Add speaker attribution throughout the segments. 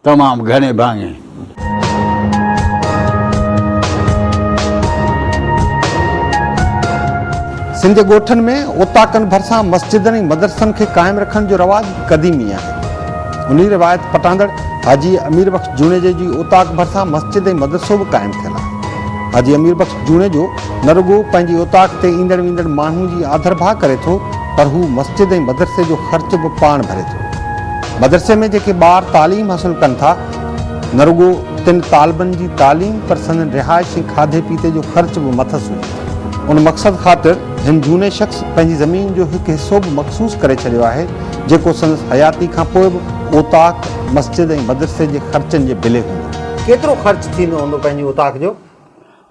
Speaker 1: तमामु घणे भाङे।
Speaker 2: सिंध ॻोठनि में ओताकनि भरिसां मस्जिदनि ऐं मदरसनि खे क़ाइमु रखण जो रवाज क़दीमी आहे। उन रिवायत पटांदड़ हाजी अमीर बख्श जूनेजे जी ओताक भरिसां मस्जिद ऐं मदरसो बि क़ाइमु थियल आहे। हाजी अमीर बख्श जूने जो न रुॻो पंहिंजी ओताक ते ईंदड़ वेंदड़ माण्हू जी आदर भाउ करे थो, पर हू मस्जिद ऐं मदरसे जो ख़र्च बि पाण भरे थो। मदरसे में जेके ॿार तालीम हासिलु कनि था, न रुॻो 3 तालिबनि जी तालीम, पर संदन रिहाइश ऐं खाधे पीते जो ख़र्च बि मथस हुजे। उन मक़सद ख़ातिर हिन जूने शख़्स पंहिंजी ज़मीन जो हिकु हिसो बि मख़सूस करे छॾियो आहे, जेको संदसि हयाती खां पोइ बि ओताक, मस्जिद ऐं मदरसे जे ख़र्चनि जे बिले हूंदो। केतिरो ख़र्च थींदो हूंदो पंहिंजी ओताक जो?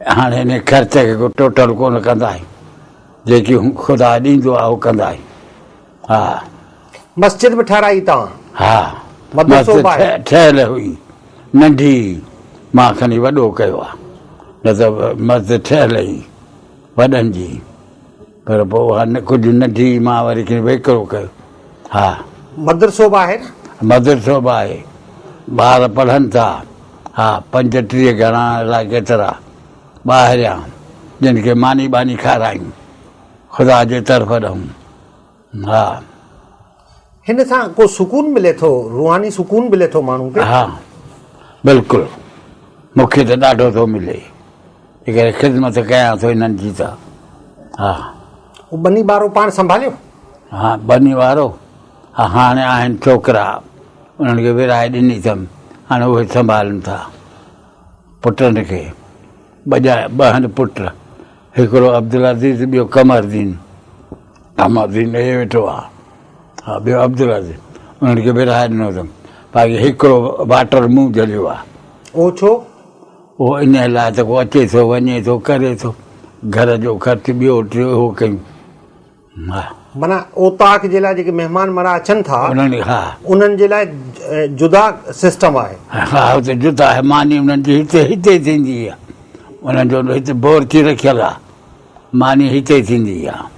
Speaker 1: हाणे हिन ख़र्च खे को टोटल कोन कंदा आहियूं, जेकी ख़ुदा ॾींदो आहे उहो कंदा आहियूं। हा,
Speaker 2: मस्जिद बि ठाराई तव्हां?
Speaker 1: हा,
Speaker 2: मदरसो
Speaker 1: ठहियल हुई नंढी, मां खणी वॾो कयो आहे, न त मस्जिद ठहियल हुई वॾनि जी, पर पोइ कुझु नंढी मां वरी वेकिरो कयो। हा,
Speaker 2: मदरसो बि आहे?
Speaker 1: मदरसो बि आहे, ॿार पढ़नि था। हा, 35 घणा अलाए केतिरा ॿाहिरियां, जिन खे मानी बानी खारायूं ख़ुदा जे तरफ़ ॾऊं। हा,
Speaker 2: हिन सां को सुकून मिले थो, रूहानी सुकून मिले थो माण्हू खे?
Speaker 1: हा, बिल्कुलु, मूंखे त ॾाढो थो मिले, जेकर ख़िदमत कयां थो हिननि जी त। हा,
Speaker 2: बनी वारो पाण संभालियो?
Speaker 1: हा, बनी वारो हाणे आहिनि छोकिरा, उन्हनि खे विराए ॾिनी अथमि, हाणे उहे संभालनि था पुटनि खे। ॿ पुट, हिकिड़ो अब्दुल अज़ीज़, ॿियो कमरदीन। कमरदीन हे वेठो आहे। हा, ॿियो अब्दुल अज़ीज़, उन्हनि खे विराए ॾिनो अथमि। बाक़ी हिकिड़ो वाटर मुंहुं जलियो आहे।
Speaker 2: उहो छो? उहो
Speaker 1: इन लाइ त को अचे थो वञे थो करे थो, घर जो ख़र्च ॿियो टियों उहो कयूं। हा,
Speaker 2: माना ओताक जे लाइ जेके महिमान माना अचनि था
Speaker 1: उन्हनि, हा,
Speaker 2: उन्हनि जे लाइ जुदा सिस्टम आहे?
Speaker 1: हा, हुते जुदा आहे। मानी उन्हनि जी हिते थींदी आहे, उन्हनि जो हिते बोर थी रखियलु आहे, मानी हिते थींदी आहे।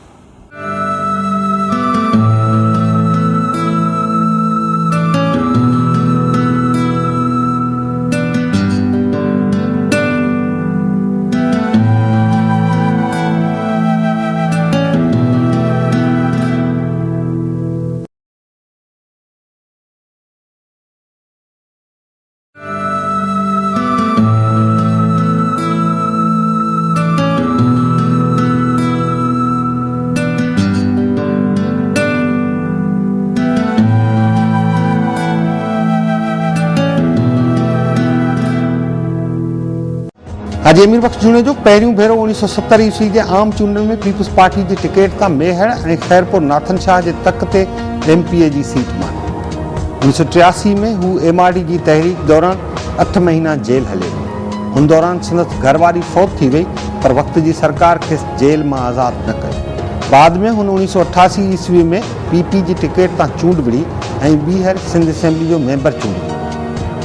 Speaker 2: हाजी अमीर बख्श जूने जो पहिरियों भेरो 1970 ईस्वी जे आम चूंडनि में पीपल्स पार्टी जी टिकट तां मेहर ऐं खैरपुर नाथन शाह जे तक ते MP जी सीट मानी। 1983 में हू MRD जी तहरीक दौरान 8 महीना जेल हले। उन दौरान संदसि घरवारी फौत थी वई, पर वक़्त जी सरकार खेसि जेल मां आज़ाद न कयो। बाद में हुन 1988 ईस्वी में PP जी टिकट तां चूंड विड़ी ऐं ॿीहर सिंध असेंबली जो मेंबर चूंडियो।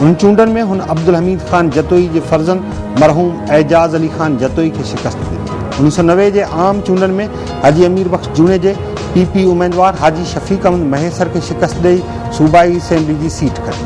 Speaker 2: उन चूंडनि में हुन अब्दुल हमीद ख़ान जतोई जे फर्ज़न मरहूम एजाज़ अली ख़ान जतोई खे शिकस्त ॾिनी। 1990 जे आम चूंडनि में हाजी अमीर बख्श जूने जे PP उम्मीदवार हाजी शफ़ीक अहमद महेसर खे शिकस्त ॾेई सूबाई असेंबली जी सीट खटी,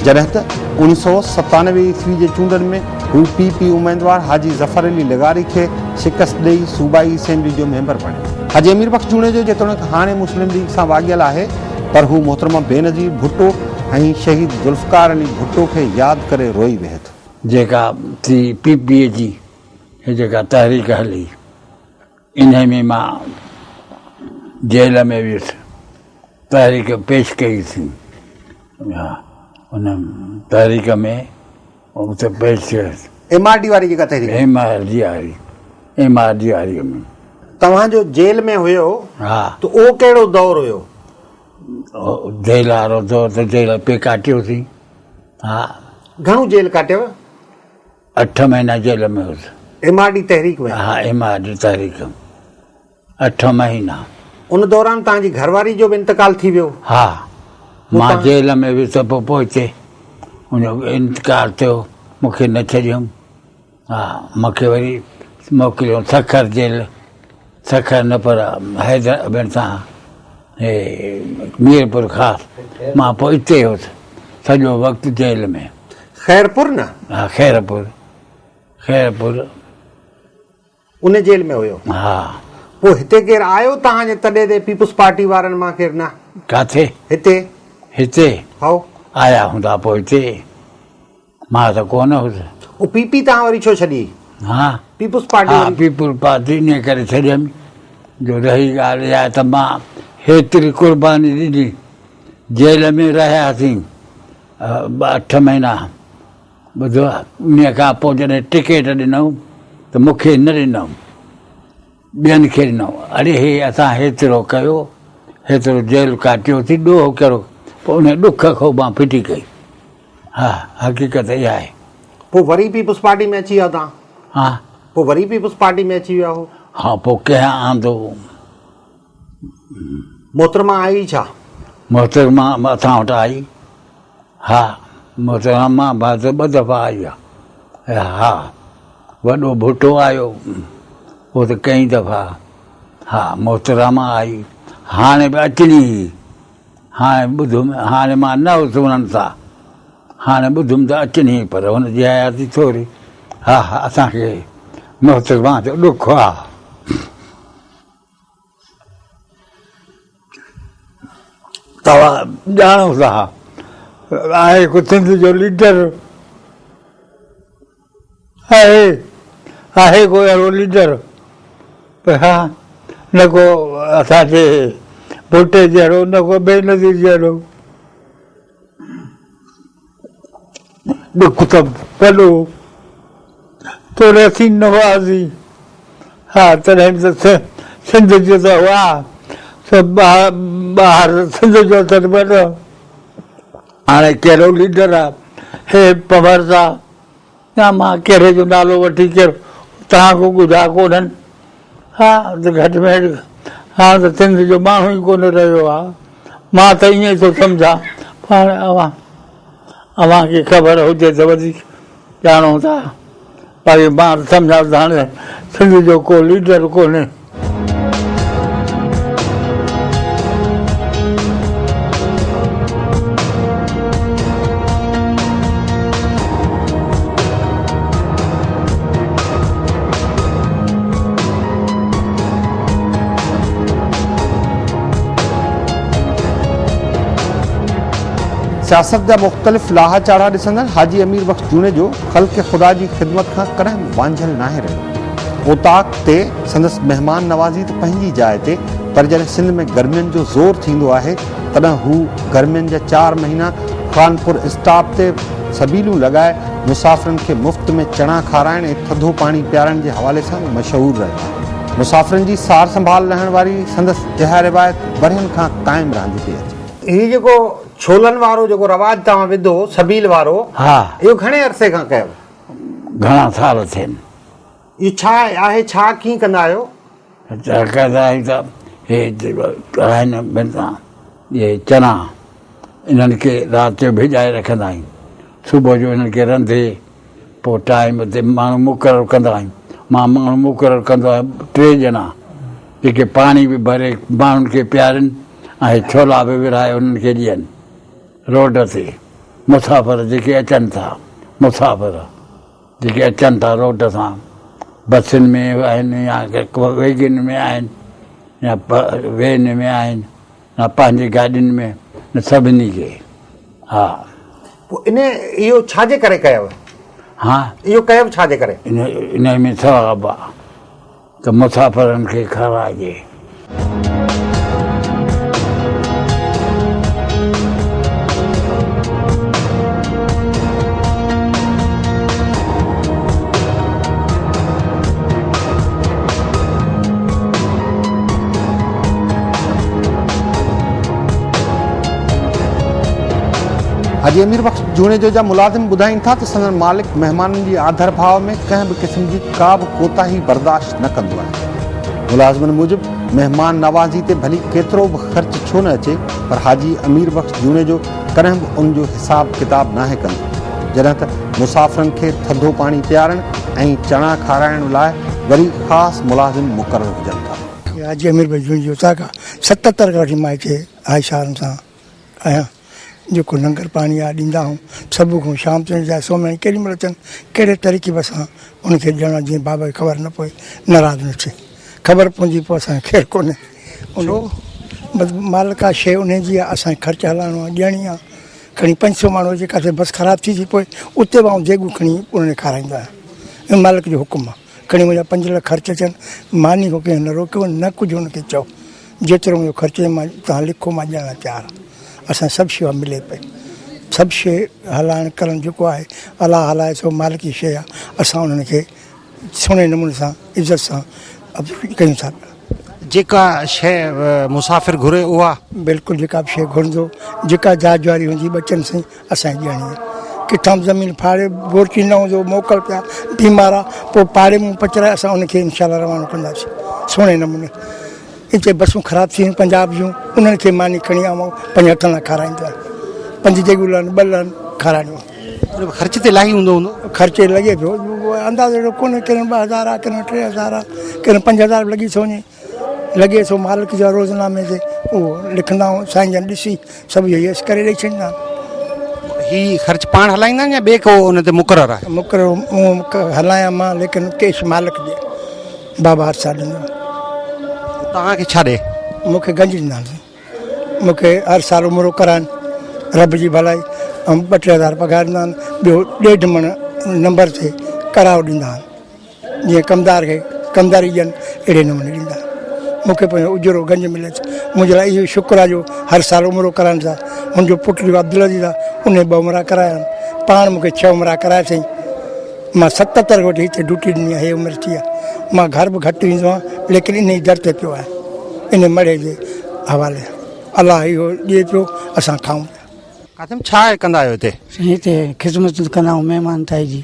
Speaker 2: जॾहिं त 1997 ईस्वी जे चूंडनि में हू PP उम्मीदवार हाजी ज़फ़र अली लगारी खे शिकस्त ॾेई सूबाई असेंबली जो मेंबर बणियो। हाजी अमीर बख्श जूने जो जेतोणीकि हाणे मुस्लिम लीग सां वाॻियल आहे, पर हू मोहतरमा बेनज़ीर भुट्टो ऐं शहीद ज़ुल्फ़कार अली भुट्टो खे यादि करे रोई विहे थो।
Speaker 1: जेका थी PP जी जेका तहरीक हली, इन में मां जेल में वियुसि, तहरीक पेश कई थी। हा, उन तहरीक में उते पेश कयोसि।
Speaker 2: MRD वारी जेका तहरीक?
Speaker 1: MRD वारी में।
Speaker 2: तव्हांजो जेल में हुयो?
Speaker 1: हा।
Speaker 2: त उहो कहिड़ो दौर हुयो?
Speaker 1: जेल वारो दौर त जेल पे काटियोसीं। हा।
Speaker 2: घणो जेल काटियव?
Speaker 1: 8 महीना जेल में हुयुसि।
Speaker 2: MRD तहरीक में?
Speaker 1: हा, MRD तहरीक में 8 महीना।
Speaker 2: उन दौरान तव्हांजी घरवारी जो बि इंतकाल थी वियो?
Speaker 1: हा, मां जेल में वियुसि, पोइ हिते उनजो इंतकाल थियो, मूंखे न छॾियऊं। हा, मूंखे वरी मोकिलियो सखर जेल, सखर न पर हैदराबाद सां हे मीरपुर ख़ासि। मां पोइ हिते हुयुसि, सॼो वक़्तु जेल में।
Speaker 2: खैरपुर न?
Speaker 1: हा, खैरपुर
Speaker 2: उन जेल में हुयो।
Speaker 1: हा।
Speaker 2: पोइ हिते केरु आयो तव्हांजे तॾहिं ते पीपुल्स पार्टी वारनि मां केरु न?
Speaker 1: किथे? हिते
Speaker 2: हाओ
Speaker 1: आया हूंदा पोइ हिते, मां त कोन हुउसि।
Speaker 2: ओ पीपी तव्हां वरी छो छॾी?
Speaker 1: हा,
Speaker 2: पीपुल्स पार्टी?
Speaker 1: हा, पीपुल्स पार्टी इन करे छॾियमि जो रही ॻाल्हि इहा त मां हेतिरी क़ुर्बानी ॾिनी, जेल में रहियासीं 8 महीना, ॿुधो आहे। उन खां पोइ जॾहिं टिकेट ॾिनऊं त मूंखे न ॾिनऊं, ॿियनि खे ॾिनऊं। अड़े हे असां हेतिरो कयो, हेतिरो जेल काटियोसीं, ॾोह करो, पोइ उन ॾुख खां मां फिटी कई। हा, हक़ीक़त इहा आहे।
Speaker 2: पोइ वरी पीपुल्स पार्टी में अची विया तव्हां?
Speaker 1: हा,
Speaker 2: पोइ वरी पीपुल्स पार्टी में अची विया हो?
Speaker 1: हा, पोइ कंहिं आंदो।
Speaker 2: मोहतरमा आई छा?
Speaker 1: मोहतरमा असां वटि आई। हा, मोहतरमा बाद 2 दफ़ा आई आहे। हा, वॾो भुटो आयो, उहो त कई दफ़ा। हा, मोहतरमा आई, हाणे बि अचणी हुई। हाणे ॿुधुमि, हाणे मां न हुउसि उन्हनि सां, हाणे ॿुधुमि त अचणी हुई, पर हुनजी आयासीं थोरी। हा, हा, असांखे मोहतरमा जो ॾुख आहे। तव्हां ॼाणो था, आहे हिकु सिंध जो लीडर, आहे को अहिड़ो लीडर? हा, न को असांजे भुटे जहिड़ो, न को बेनज़ीर जहिड़ो। ॾुख त वॾो तोरे असीं नवाज़ी। हा, तॾहिं त सिंध जो त हुआ ॿाहिरि सिंध जो त वॾो। हाणे कहिड़ो लीडर आहे? हे पवर सां या मां कहिड़े जो नालो वठी कहिड़ो तव्हां को ॿुधा कोन्हनि? हा, त घटि में घटि हाणे त सिंध जो माण्हू ई कोन रहियो आहे। मां त ईअं ई थो सम्झां, पाण अव्हांखे ख़बर हुजे त वधीक ॼाणो था, पर मां त सम्झां त हाणे सिंध जो को लीडर कोन्हे।
Speaker 2: सियासत जा मुख़्तलिफ़ लाहा चाढ़ा ॾिसंदड़ हाजी अमीर बख़्श जूने जो ख़ल्क़ ख़ुदा जी ख़िदमत खां कॾहिं वांझल नाहे रहियो। ओताक ते संदसि महिमान नवाज़ी त पंहिंजी जाइ ते, पर जॾहिं सिंध में गर्मियुनि जो ज़ोर थींदो आहे तॾहिं हू गर्मियुनि जा 4 महीना खानपुर स्टॉप ते सबीलूं लॻाए मुसाफ़िरनि खे मुफ़्त में चणा खाराइण ऐं थधो पाणी पीआरण जे हवाले सां मशहूरु रहियो आहे। मुसाफ़िरनि जी सार संभाल रहण वारी संदसि इहा रिवायत वरियनि खां क़ाइमु रहंदी पई अचे। हीउ जेको छोलनि वारो जेको रवाज तव्हां विधो, सबील वारो,
Speaker 1: हा,
Speaker 2: इहो घणे अरसे खां कयो?
Speaker 1: घणा साल थियनि।
Speaker 2: इहो छा आहे, छा कीअं कंदा आहियो?
Speaker 1: कंदा आहियूं त हे आहिनि इहे चणा, इन्हनि खे राति जो भिॼाए रखंदा आहियूं, सुबुह जो इन्हनि खे रंधे पोइ टाइम ते माण्हू मुक़ररु कंदा आहियूं। मां माण्हू मुक़ररु कंदो आहियां 3 ॼणा, जेके पाणी बि भरे माण्हुनि खे पीआरनि ऐं छोला बि विराए उन्हनि खे ॾियनि। रोड ते मुसाफ़िर जेके अचनि था, मुसाफ़िर जेके अचनि था रोड सां, बसियुनि में आहिनि या वेगिन में आहिनि या वेन में आहिनि या पंहिंजी गाॾियुनि में, न सभिनी खे। हा,
Speaker 2: पोइ इहो छाजे करे कयव?
Speaker 1: हा,
Speaker 2: इहो कयव छाजे करे?
Speaker 1: इन में सवाबु आहे त मुसाफ़िरनि खे खाराइजे।
Speaker 2: हाजी अमीर बख़्श जूने जो जा मुलाज़िम ॿुधाइनि था त संदन मालिक महिमाननि जी आदर भाव में कंहिं बि क़िस्म जी का बि कोताही बर्दाश्त न कंदो आहे। मुलाज़िमनि मूजिबि महिमान नवाज़ी ते भली केतिरो बि ख़र्च छो न अचे, पर हाजी अमीर बख़्श जूने जो कॾहिं बि उन जो हिसाब किताब नाहे कंदो, जॾहिं त मुसाफ़िरनि खे थधो पाणी पीआरण ऐं चणा खाराइण लाइ वरी ख़ासि मुलाज़िम मुक़ररु हुजनि था।
Speaker 3: हाजी अमीर बख़्श जूने जो 77 खां वठी मां हिते आयशारनि सां आहियां। जेको लंगर पाणी आहे ॾींदा आहियूं सभु खां शाम ताईं चाहे सोमणी केॾी महिल अचनि कहिड़े तरीक़े सां उनखे ॾियणु जीअं बाबा खे ख़बर न पए नाराज़ न थिए ख़बर पवंदी पोइ असांखे ख़ैरु कोन्हे उन बसि मालिक आहे शइ उन जी आहे असांखे ख़र्चु हलाइणो आहे ॾियणी आहे खणी 500 माण्हू हुजे किथे बसि ख़राबु थी थी पोइ उते बि आउं जेगू खणी उन खाराईंदो आहियां मालिक जो हुकुम आहे खणी मुंहिंजा 5 लख ख़र्चु अचनि मानी को कंहिं न रोकियो न कुझु हुनखे चओ जेतिरो मुंहिंजो ख़र्चु मां तव्हां लिखो मां ॾियण लाइ तयारु आहियां असां सभु शेवा मिले पई सभु शइ हलाइणु करणु जेको आहे अलाह हलाए सो मालिक जी शइ आहे असां उन्हनि खे सुहिणे नमूने सां इज़त सां कयूं था
Speaker 2: जेका शइ मुसाफ़िर घुरे उहा
Speaker 3: बिल्कुलु जेका बि शइ घुरंदो जेका जाजवारी हुंदी बचनि सां असांखे ॾियणी आहे किथां बि ज़मीन फाड़े बोरची न हूंदो मोकल पिया बीमार आहे पोइ पाड़े में पचराए असां उनखे इंशाल्लाह रवानो कंदासीं सुहिणे नमूने हिते बसूं ख़राबु थी आहिनि पंजाब जूं उन्हनि खे मानी खणी आऊं 5 हथनि लाइ खाराईंदो आहियां 5 जेगुल आहिनि 2 लहनि खाराइणो
Speaker 2: ख़र्च ते इलाही हूंदो
Speaker 3: ख़र्चे लॻे पियो अंदाज़ो अहिड़ो कोन्हे कॾहिं 2000 आहे कॾहिं 3000 आहे कॾहिं 5000 लॻी थो वञे लॻे थो मालिक जा रोज़नामे ते उहो लिखंदा आहियूं साईं जन ॾिसी सभु इहो यस करे ॾेई छॾींदा
Speaker 2: ही ख़र्च पाण हलाईंदा आहिनि या ॿिए को उन ते मुक़ररु आहे
Speaker 3: मुक़ररु हलायां मां लेकिन कैश मालिक ॾे बाबा हर साल ॾींदो
Speaker 2: तव्हांखे छा ॾे
Speaker 3: मूंखे गंज ॾींदासीं मूंखे हर साल उमिरो कराइनि रब जी भलाई ऐं 2-3 पघार ॾींदा आहिनि ॿियो 1.5 मण नंबर ते कराओ ॾींदा आहिनि जीअं कमदार खे कमदारी ॾियनि अहिड़े नमूने ॾींदा आहिनि मूंखे पंहिंजो उजरो गंज मिले थो मुंहिंजे लाइ इहो शुक्र आहे जो हर साल उमिरो कराइनि था मुंहिंजो पुटु जो अब्दुल अज़ीज़ आहे उन 2 उमिरा कराया आहिनि पाण मूंखे 6 उमिरा कराए अथई मां 77 वटि हिते ड्यूटी ॾिनी आहे हे उमिरि थी आहे मां घर बि घटि ईंदो आहियां लेकिन इन ई दर ते पियो आहे इन मड़े जे हवाले अलाह इहो ॾिए पियो असां खाऊं पिया
Speaker 2: काथम छा कंदा आहियो
Speaker 4: हिते ख़िदमत कंदा आहियूं महिमान ताई जी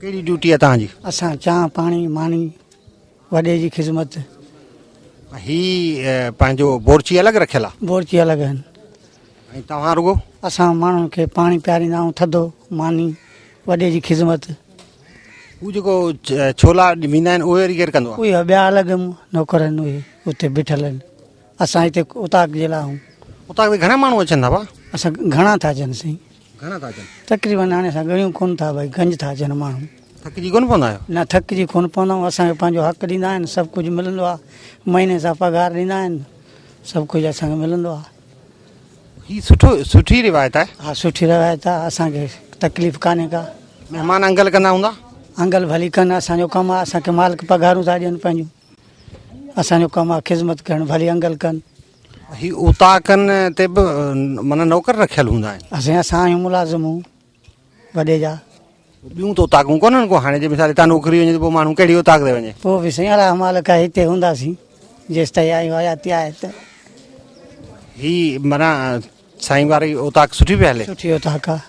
Speaker 2: कहिड़ी ड्यूटी आहे तव्हांजी
Speaker 4: असां चांहि पाणी मानी वॾे जी ख़िदमत
Speaker 2: ही पंहिंजो बोरची अलॻि रखियल आहे
Speaker 4: बोरची अलॻि आहिनि
Speaker 2: ऐं तव्हां रुगो
Speaker 4: असां माण्हुनि खे पाणी पीआरींदा आहियूं थधो मानी वॾे जी ख़िदमत
Speaker 2: हू जेको छोला वेंदा आहिनि उहे वरी केरु कंदो आहे
Speaker 4: उहे ॿिया अलॻि नौकर आहिनि उहे उते बीठल आहिनि असां हिते उताक जे लाइ आहियूं
Speaker 2: उतां बि घणा माण्हू अचनि था भाउ
Speaker 4: असां घणा था अचनि साईं
Speaker 2: घणा था अचनि
Speaker 4: तक़रीबन हाणे असां ॻणियूं कोन था भई गंज था अचनि माण्हू
Speaker 2: थकिजी कोन पवंदा आहियो
Speaker 4: न थकिजी कोन पवंदा आहियूं असांखे पंहिंजो हक़ ॾींदा आहिनि सभु कुझु मिलंदो आहे महीने सां पघार ॾींदा आहिनि सभु कुझु असांखे मिलंदो आहे
Speaker 2: ही सुठी रिवायत आहे
Speaker 4: हा सुठी रिवायत आहे असांखे तकलीफ़ कान्हे का
Speaker 2: महिमान अंगल कंदा हूंदा
Speaker 4: अंगल भली कनि असांजो कमु आहे असांखे मालिक पघारूं था ॾियनि पंहिंजूं असांजो कमु आहे ख़िदमत करणु भली अंगल कनि
Speaker 2: ही उताकनि ते बि माना नौकर रखियल हूंदा आहिनि
Speaker 4: असां आहियूं मुलाज़िम वॾे जा
Speaker 2: ॿियूं त उताकूं कोन्हनि को हाणे जे मिसाल हितां नौकिरी वञे त पोइ माण्हू कहिड़ी उताक ते वञे
Speaker 4: पोइ बि साईं अलाह मालिक आहे हिते हूंदासीं जेसि ताईं आहियूं हयाती आहे त
Speaker 2: ही माना साईं वारी उताक सुठी पिया हले
Speaker 4: सुठी उताक आहे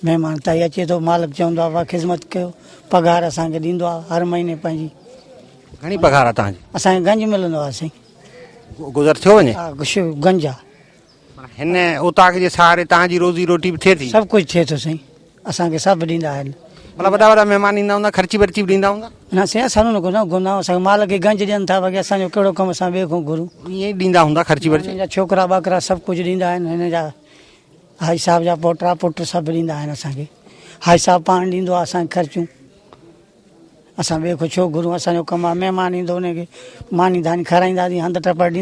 Speaker 4: महिमान ताईं अचे थो मालिक चवंदो आहे वाह ख़िदमत कयो पघार असांखे ॾींदो आहे हर महीने पंहिंजी
Speaker 2: घणी पघार आहे तव्हांजी
Speaker 4: असांखे गंज मिलंदो आहे साईं
Speaker 2: गुज़र थियो वञे
Speaker 4: हा गंज आहे
Speaker 2: हिन उताक जे सहारे तव्हांजी रोज़ी रोटी बि थिए थी
Speaker 4: सभु कुझु थिए थो साईं असांखे सभु ॾींदा आहिनि
Speaker 2: मतिलबु वॾा वॾा महिमान ईंदा हूंदा ख़र्ची वर्ची बि ॾींदा हूंदा
Speaker 4: न साईं असां न घुरंदा आहियूं असांखे मालिक खे गंज ॾियनि था बाक़ी असांजो कहिड़ो कमु असां ॿिए खां घुरूं
Speaker 2: ईअं ई ॾींदा हूंदा ख़र्ची वर्ची
Speaker 4: हिन जा छोकिरा ॿाकरा सभु कुझु ॾींदा आहिनि हिन जा हाई साहब जा पोटा पुट सभु ॾींदा आहिनि असांखे हाई साहब पाण ॾींदो आहे असांखे ख़र्चूं असां ॿिए खां छो घुरूं असांजो कमु आहे महिमान ईंदो हुनखे मानी धानी खाराईंदासीं हंधि टपड़ ॾींदा